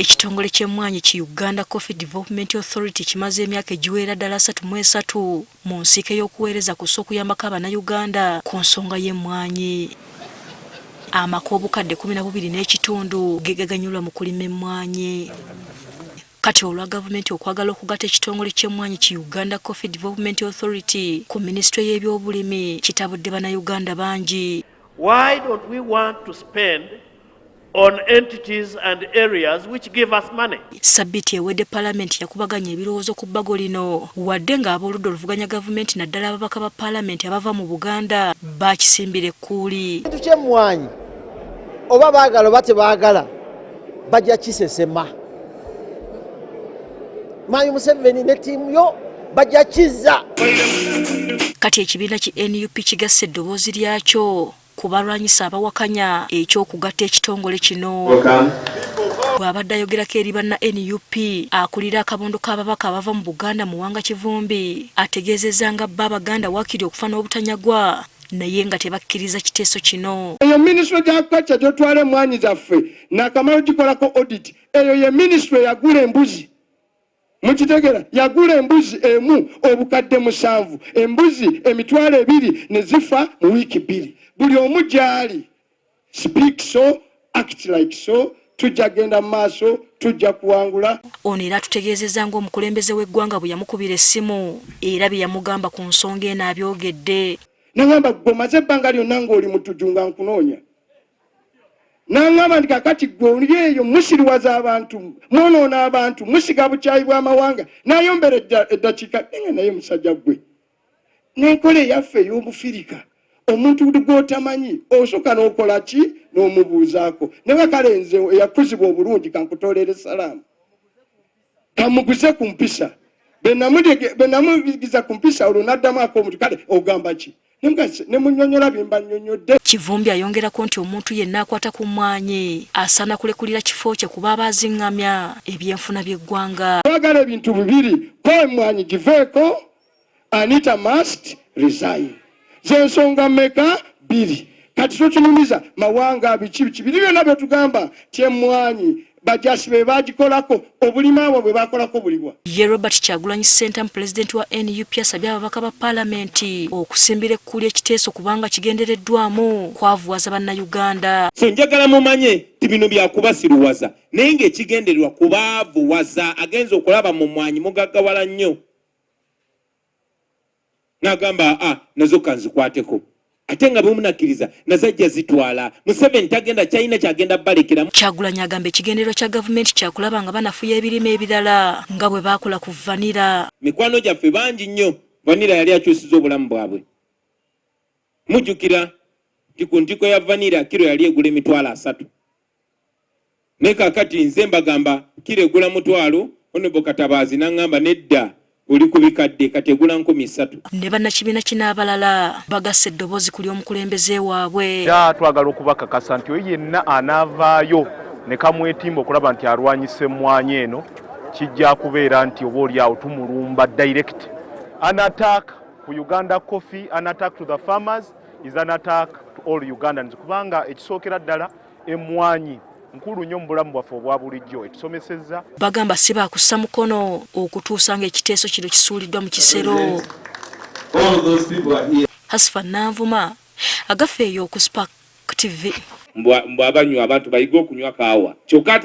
Ekitongole ky'emmwanyi ki Uganda Coffee Development Authority kimaze emyaka egiwera ddala 33 mu nsiike y'okuweereza ku okuyambako abannayuganda ku nsonga y'emmwanyi. Amaka obukadde 12 n'ekitundu gegaganyulwa mu kulima emmwanyi. Kati olwa gavumenti okwagala okugatta ekitongole ky'emmwanyi ki Uganda Coffee Development Authority ku minisitule y'ebyobulimi kitabudde bannayuganda bangi. Why don't we want to spend on entities and areas which give us money? Sabiti ewedde palamenti yakubaganya ebirowoozo ku bbago lino wadde ng'abooludda oluvuganya gavumenti naddala ababaka ba palamenti abava mu Buganda bakisimbira ekkuuli. Ekintu ky'emmwanyi oba baagala oba tebaagala bajja kisesema. Mayi Museveni ne ttiimu yo bajja kizza. Kati ekibiina ki NUP kigasse eddoboozi lyakyo kubalwanyisa abawakanya eky'okugatta ekitongole kino. Bw'abadde ayogerako eri banna NUP akulira akabondo k'ababaka abava mu Buganda mu Wanga Kivumbi ategeezezza nga Babaganda waakiri okufa n'obutanyagwa naye nga tebakkiriza kiteeso kino. Eyo minisitule gy'agriculture gy'otwala emmwanyi zaffe n'akamalo gikolako audit. Eyo ye minisitule yagula embuzi. Mukitegera yagula embuzi emu obukadde 7, embuzi 2 ne zifa mu wiiki 2. Buli omu gyali speak so act like so tujja genda maaso tujja kuwangula. Ono era tutegeezezza ng'omukulembeze w'eggwanga bwe yamukubira essimu era bye yamugamba ku nsonga eno abyogedde. Nangamba gwe omaze ebbanga lyonna ng'oli mutujunga nkunoonya. Nangamba nti kakati gwe oli eyo musiriwaza abantu mwonoona abantu musiga bukyayi bw'amawanga nayombera eddakiika nenga naye musajja gwe n'enkola eyaffe ey'obufirika omuntu gw'otamanyi osooka n'okola ki n'omubuuzaako ne bakalenze eyakuzibwa obulungi kankutoolera essalaamu kamuguze ku mpisa be namuyigiza ku mpisa olwo n'addamu ak'omuntu kale ogamba ki ne munnyonnyola bimba nnyonnyodde. Kivumbi ayongerako nti omuntu yenna akwata ku mmwanyi asaana kulekulira kifo kye kuba abaaziŋŋamya ebyenfuna by'eggwanga. Twagala ebintu bibiri ko emmwanyi giveeko Anita must resign. Zensonga mmeka 2 kati tokinumiza mawanga biki biri byonna bye tugamba tyemmwanyi bajasi be bagikolako obulima abo bwe bakolako bulibwa. Ye Robert Kyagulanyi Ssentamu Pulezidenti wa NUP asabye ababaka ba palamenti okusimbira ekkuuli ekiteeso kubanga kigendereddwamu kwavuwaza bannayuganda. So njagala mumanye ti bino byakubasiruwaza naye ng'ekigendererwa kubaavuwaza agenza okulaba mu mmwanyi mugaggawala nnyo. N'agamba nazo kanzikwateko. Ate nga bumunakkiriza nazajja zitwala Museveni tagenda China kyagenda balekera. Kyagulanyi agamba ekigendererwa kya gavumenti kyakulaba nga banafuya ebirime ebirala nga bwe baakola ku vanira. Mikwano gyaffe bangi nnyo vanira yali akyusiza obulamu bwabwe. Mujjukira nti ku ntiko ya vanira kiro yali egula 3. Ne kakati nze mbagamba kiro egula 1,000 Honorable Katabaazi n'angamba nedda oli kubikadde kategula 3. Ne bannakibiina kinaabalala bagasse eddoboozi kuli omukulembeze waabwe. Twagala okubakakasa nti oyo yenna anaavaayo ne kamwetimba okulaba nti alwanyisa emmwanyi eno kijja kubeera nti oba oliawo tumulumba direct. An attack ku Uganda Coffee, an attack to the farmers is an attack to all Ugandans kubanga ekisookera ddala emmwanyi nkulu nnyo mu bulamu bwaffe obwa bulijjo etusomesezza. Bagamba si baakussa mukono okutuusa ng'ekiteeso kino kisuuliddwa mu kisero. Hasifa Nanvuma agaffe eyo ku Spark TV. Mbw abanywa abantu bayiga okunywa kaawa kyokka